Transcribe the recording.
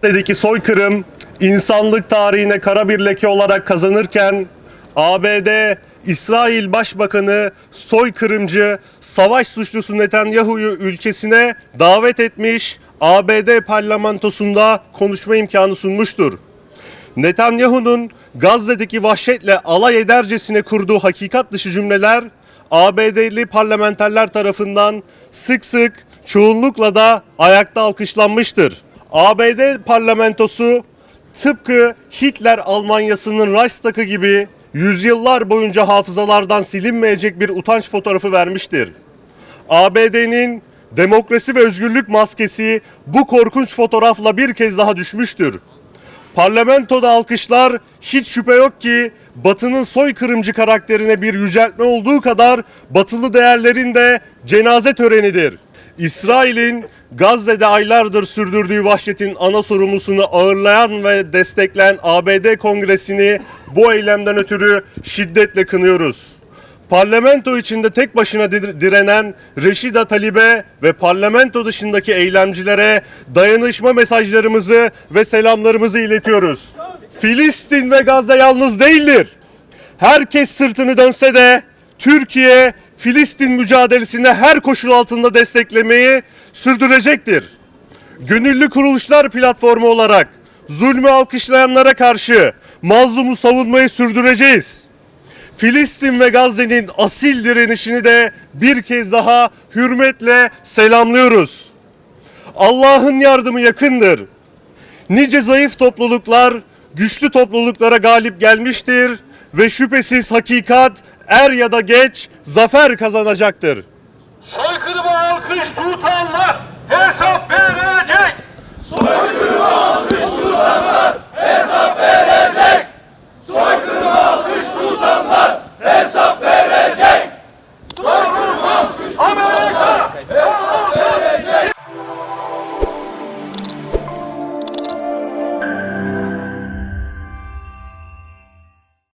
Gazze'deki soykırım insanlık tarihine kara bir leke olarak kazanırken ABD İsrail Başbakanı soykırımcı, savaş suçlusu Netanyahu'yu ülkesine davet etmiş, ABD parlamentosunda konuşma imkanı sunmuştur. Netanyahu'nun Gazze'deki vahşetle alay edercesine kurduğu hakikat dışı cümleler ABD'li parlamenterler tarafından sık sık çoğunlukla da ayakta alkışlanmıştır. ABD parlamentosu tıpkı Hitler Almanyası'nın Reichstag'ı gibi yüzyıllar boyunca hafızalardan silinmeyecek bir utanç fotoğrafı vermiştir. ABD'nin demokrasi ve özgürlük maskesi bu korkunç fotoğrafla bir kez daha düşmüştür. Parlamentoda alkışlar hiç şüphe yok ki Batı'nın soykırımcı karakterine bir yüceltme olduğu kadar batılı değerlerin de cenaze törenidir. İsrail'in Gazze'de aylardır sürdürdüğü vahşetin ana sorumlusunu ağırlayan ve destekleyen ABD Kongresi'ni bu eylemden ötürü şiddetle kınıyoruz. Parlamento içinde tek başına direnen Reşida Talib'e ve parlamento dışındaki eylemcilere dayanışma mesajlarımızı ve selamlarımızı iletiyoruz. Filistin ve Gazze yalnız değildir. Herkes sırtını dönse de Türkiye Filistin mücadelesini her koşul altında desteklemeyi sürdürecektir. Gönüllü kuruluşlar platformu olarak zulmü alkışlayanlara karşı mazlumu savunmayı sürdüreceğiz. Filistin ve Gazze'nin asil direnişini de bir kez daha hürmetle selamlıyoruz. Allah'ın yardımı yakındır. Nice zayıf topluluklar güçlü topluluklara galip gelmiştir ve şüphesiz hakikat er ya da geç zafer kazanacaktır. Soykırıma alkış tutanlar hesap verecek. Soykırıma alkış tutanlar hesap verecek.